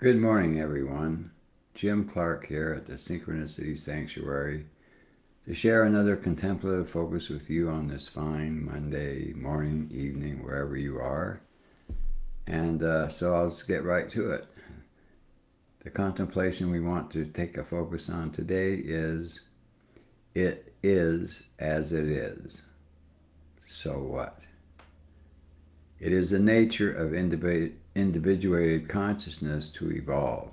Good morning, everyone. Jim Clark here at the Synchronicity Sanctuary to share another contemplative focus with you on this fine Monday morning, evening, wherever you are. And so I'll just get right to it. The contemplation we want to take a focus on today is it is as it is. So what? It is the nature of individuated consciousness to evolve.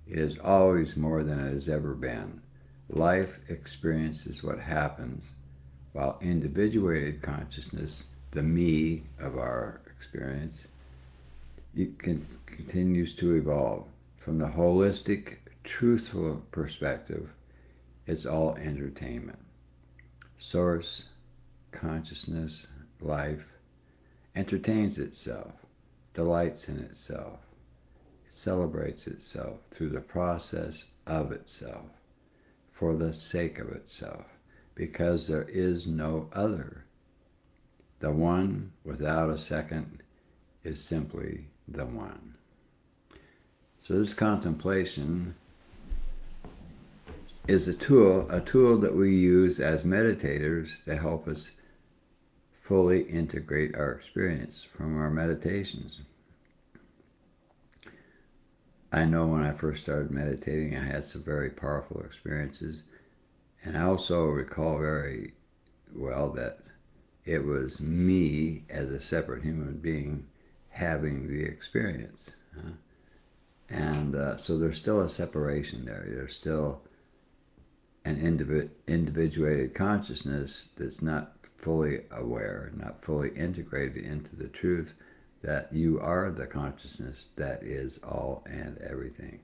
It is always more than it has ever been. Life experience is what happens, while individuated consciousness, the me of our experience, continues to evolve. From the holistic, truthful perspective, it's all entertainment. Source, consciousness, life, entertains itself, delights in itself, celebrates itself through the process of itself, for the sake of itself, because there is no other. The one without a second is simply the one. So this contemplation is a tool that we use as meditators to help us fully integrate our experience from our meditations. I know when I first started meditating, I had some very powerful experiences, and I also recall very well that it was me as a separate human being having the experience. And so there's still a separation there. There's still an individuated consciousness that's not fully aware, not fully integrated into the truth that you are the consciousness that is all and everything.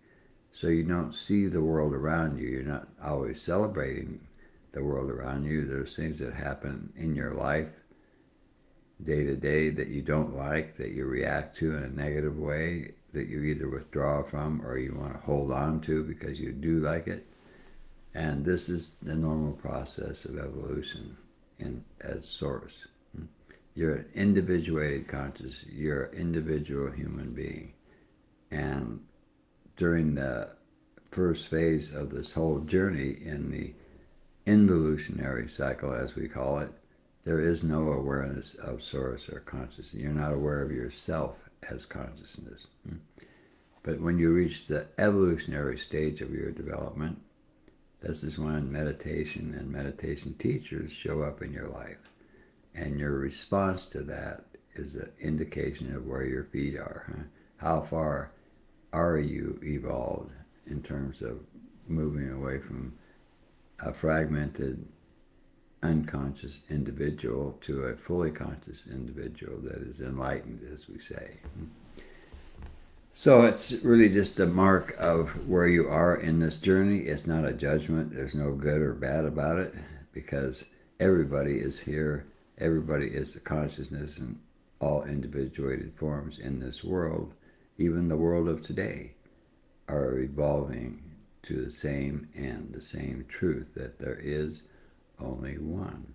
So you don't see the world around you. You're not always celebrating the world around you. There's things that happen in your life day to day that you don't like, that you react to in a negative way, that you either withdraw from or you want to hold on to because you do like it. And this is the normal process of evolution as source. You're an individuated conscious. You're an individual human being. And during the first phase of this whole journey in the involutionary cycle, as we call it, there is no awareness of source or consciousness. You're not aware of yourself as consciousness. But when you reach the evolutionary stage of your development, this is when meditation and meditation teachers show up in your life. And your response to that is an indication of where your feet are. How far are you evolved in terms of moving away from a fragmented, unconscious individual to a fully conscious individual that is enlightened, as we say. So it's really just a mark of where you are in this journey. It's not a judgment. There's no good or bad about it, because everybody is here. Everybody is the consciousness in all individuated forms in this world. Even the world of today are evolving to the same end, the same truth, that there is only one.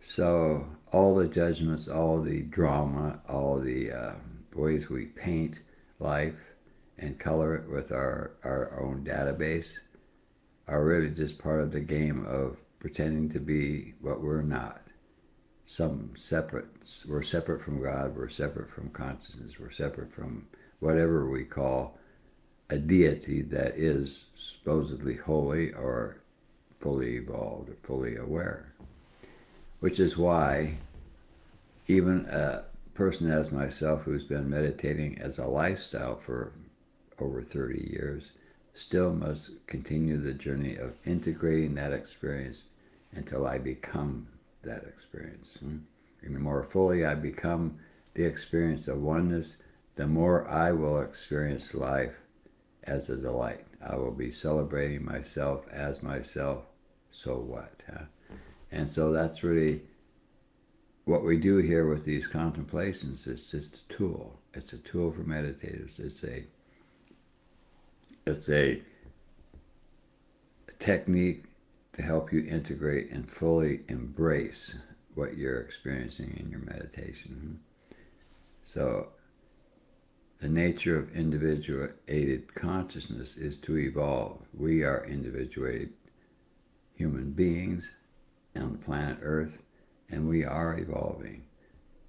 So all the judgments, all the drama, all the ways we paint life and color it with our own database are really just part of the game of pretending to be what we're not. We're separate from God, we're separate from consciousness, we're separate from whatever we call a deity that is supposedly holy or fully evolved or fully aware. Which is why even a person as myself who's been meditating as a lifestyle for over 30 years still must continue the journey of integrating that experience until I become that experience. And the more fully I become the experience of oneness, the more I will experience life as a delight. I will be celebrating myself as myself, so what? And so that's really what we do here with these contemplations. Is just a tool. It's a tool for meditators. It's a technique to help you integrate and fully embrace what you're experiencing in your meditation. So The nature of individuated consciousness is to evolve. We are individuated human beings on the planet Earth, and we are evolving.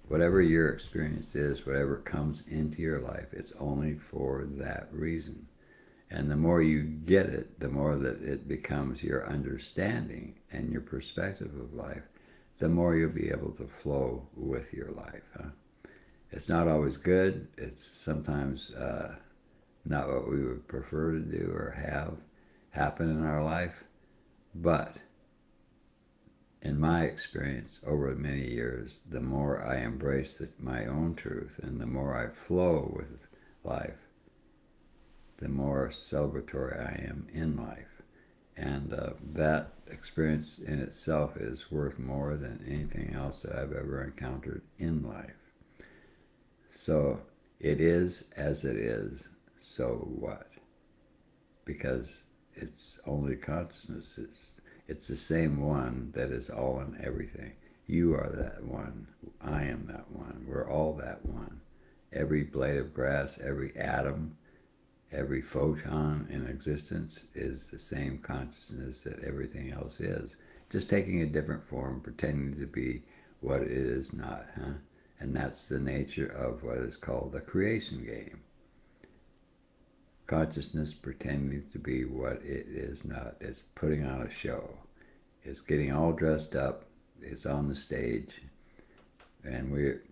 Whatever your experience is, whatever comes into your life, it's only for that reason. And the more you get it, the more that it becomes your understanding and your perspective of life, the more you'll be able to flow with your life. Huh? It's not always good. It's sometimes not what we would prefer to do or have happen in our life. But in my experience over many years, the more I embrace my own truth and the more I flow with life, the more celebratory I am in life. And that experience in itself is worth more than anything else that I've ever encountered in life. So it is as it is, so what? Because it's only consciousness. It's the same one that is all in everything. You are that one. I am that one. We're all that one. Every blade of grass, every atom, every photon in existence is the same consciousness that everything else is. Just taking a different form, pretending to be what it is not, huh? And that's the nature of what is called the creation game. Consciousness pretending to be what it is not. It's putting on a show. It's getting all dressed up. It's on the stage. And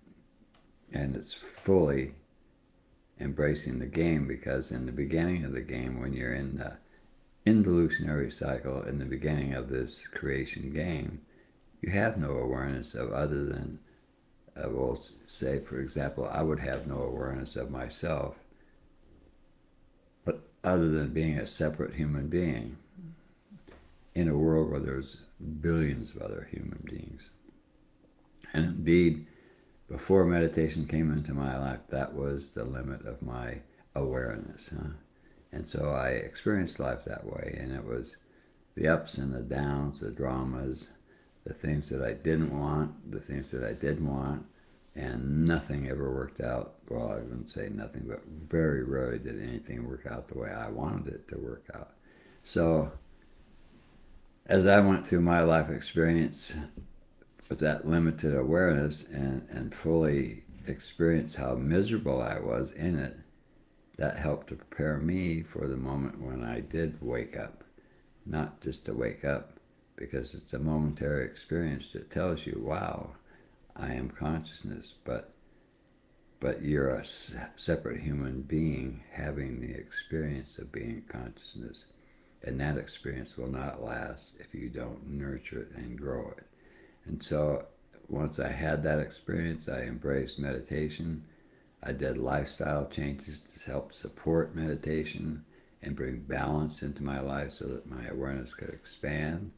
it's fully embracing the game, because in the beginning of the game, when you're in the involutionary cycle, in the beginning of this creation game, you have no awareness of other than, we'll say, for example, I would have no awareness of myself, but other than being a separate human being in a world where there's billions of other human beings. And indeed, before meditation came into my life, that was the limit of my awareness. Huh? And so I experienced life that way, and it was the ups and the downs, the dramas, the things that I didn't want, the things that I did want, and nothing ever worked out. Well, I wouldn't say nothing, but very rarely did anything work out the way I wanted it to work out. So as I went through my life experience with that limited awareness and fully experienced how miserable I was in it, that helped to prepare me for the moment when I did wake up. Not just to wake up, because it's a momentary experience that tells you, wow, I am consciousness, but you're a separate human being having the experience of being consciousness. And that experience will not last if you don't nurture it and grow it. And so once I had that experience, I embraced meditation. I did lifestyle changes to help support meditation and bring balance into my life so that my awareness could expand.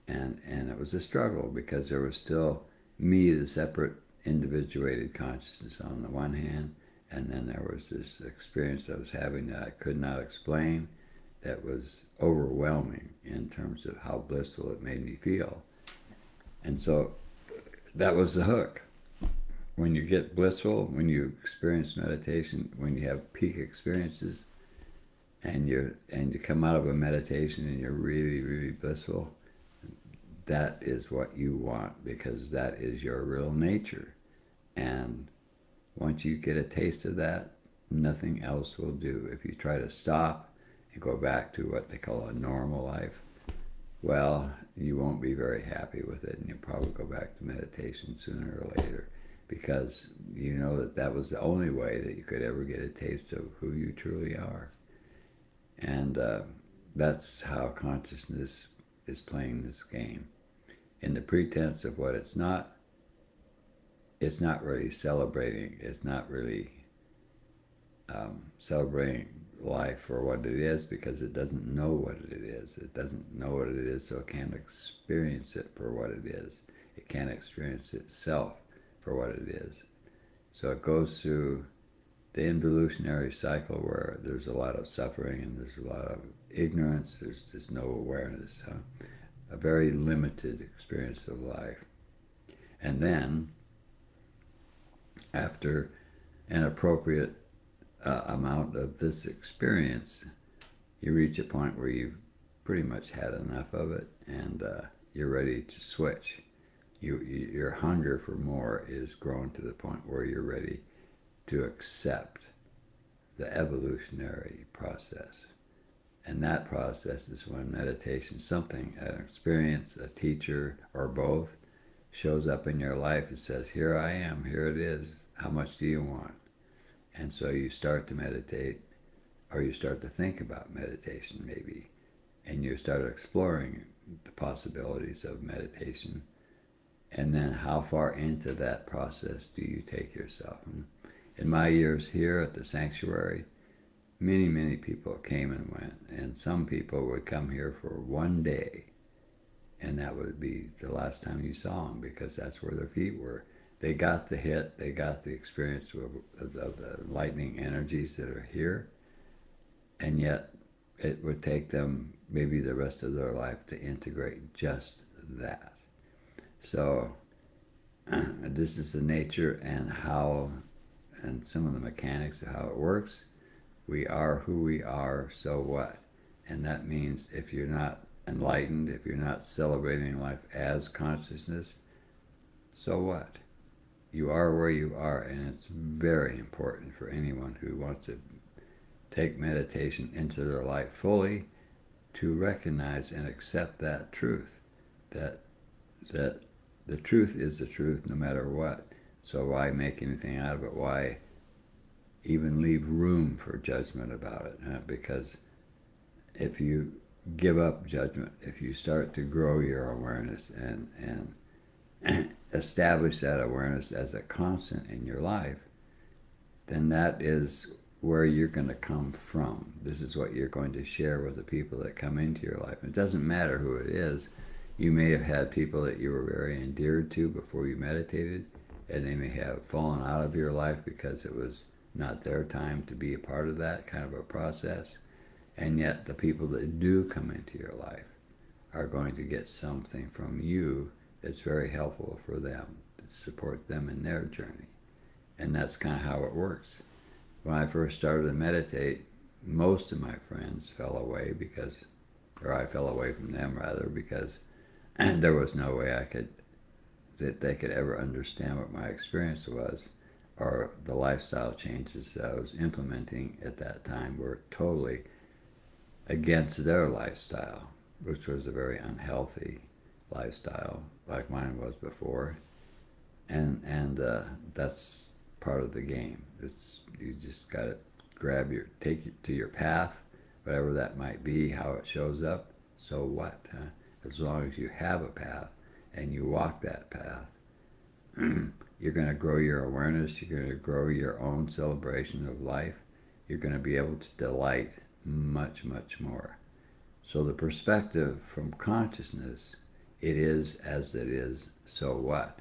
And it was a struggle, because there was still me, the separate individuated consciousness on the one hand, and then there was this experience I was having that I could not explain, that was overwhelming in terms of how blissful it made me feel. And so that was the hook. When you get blissful, when you experience meditation, when you have peak experiences, and you come out of a meditation and you're really, really blissful, that is what you want, because that is your real nature. And once you get a taste of that, nothing else will do. If you try to stop and go back to what they call a normal life, well, you won't be very happy with it, and you'll probably go back to meditation sooner or later, because you know that was the only way that you could ever get a taste of who you truly are. And that's how consciousness is playing this game. In the pretense of what it's not really celebrating. It's not really celebrating life for what it is, because it doesn't know what it is. It doesn't know what it is, so it can't experience it for what it is. It can't experience itself for what it is. So it goes through the involutionary cycle where there's a lot of suffering and there's a lot of ignorance. There's just no awareness. A very limited experience of life. And then, after an appropriate amount of this experience, you reach a point where you've pretty much had enough of it, and you're ready to switch. Your hunger for more is grown to the point where you're ready to accept the evolutionary process. And that process is when meditation, something, an experience, a teacher, or both, shows up in your life and says, here I am, here it is, how much do you want? And so you start to meditate, or you start to think about meditation maybe, and you start exploring the possibilities of meditation. And then how far into that process do you take yourself? And in my years here at the sanctuary, many, many people came and went, and some people would come here for one day, and that would be the last time you saw them because that's where their feet were. They got the hit, they got the experience of the lightning energies that are here, and yet it would take them maybe the rest of their life to integrate just that. So this is the nature and how, and some of the mechanics of how it works. We are who we are, so what? And that means if you're not enlightened, if you're not celebrating life as consciousness, so what? You are where you are, and it's very important for anyone who wants to take meditation into their life fully to recognize and accept that truth, that the truth is the truth no matter what. So why make anything out of it? Why even leave room for judgment about it? Because if you give up judgment, if you start to grow your awareness and establish that awareness as a constant in your life, then that is where you're going to come from. This is what you're going to share with the people that come into your life. It doesn't matter who it is. You may have had people that you were very endeared to before you meditated, and they may have fallen out of your life because it was not their time to be a part of that kind of a process. And yet the people that do come into your life are going to get something from you that's very helpful for them, to support them in their journey. And that's kind of how it works. When I first started to meditate, most of my friends fell away because, or I fell away from them rather, because there was no way that they could ever understand what my experience was, or the lifestyle changes that I was implementing at that time were totally against their lifestyle, which was a very unhealthy lifestyle, like mine was before, and that's part of the game. You just got to take it to your path, whatever that might be, how it shows up. So what? Huh? As long as you have a path and you walk that path, you're going to grow your awareness. You're going to grow your own celebration of life. You're going to be able to delight much, much more. So the perspective from consciousness, it is as it is, so what,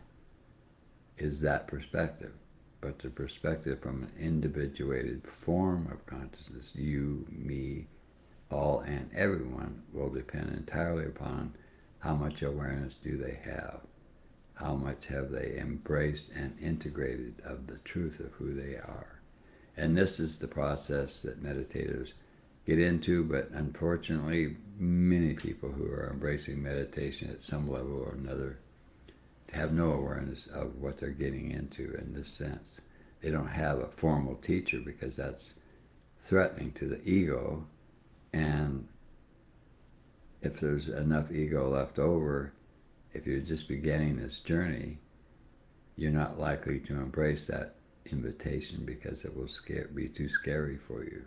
is that perspective. But the perspective from an individuated form of consciousness, you, me, all and everyone, will depend entirely upon how much awareness do they have, how much have they embraced and integrated of the truth of who they are. And this is the process that meditators get into, but unfortunately many people who are embracing meditation at some level or another have no awareness of what they're getting into in this sense. They don't have a formal teacher because that's threatening to the ego, and if there's enough ego left over, if you're just beginning this journey, you're not likely to embrace that invitation because it will be too scary for you.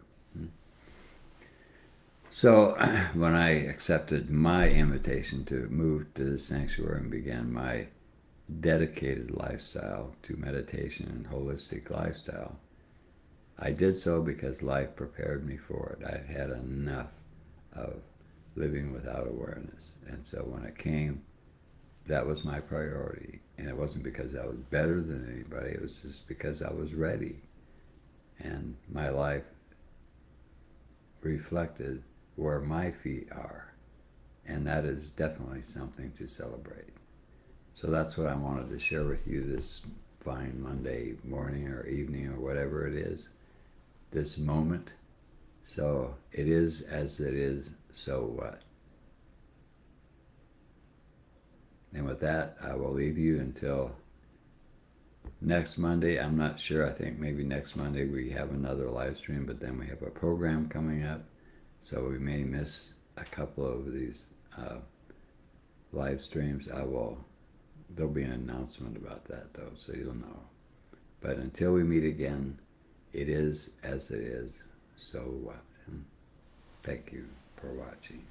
So when I accepted my invitation to move to the sanctuary and began my dedicated lifestyle to meditation and holistic lifestyle, I did so because life prepared me for it. I'd had enough of living without awareness. And so when it came, that was my priority. And it wasn't because I was better than anybody, it was just because I was ready. And my life reflected where my feet are. And that is definitely something to celebrate. So that's what I wanted to share with you this fine Monday morning or evening or whatever it is. this moment. So it is as it is, so what? And with that, I will leave you until next Monday. I'm not sure. I think maybe next Monday we have another live stream, but then we have a program coming up. So we may miss a couple of these live streams. There'll be an announcement about that though, so you'll know. But until we meet again, it is as it is, so what? Thank you for watching.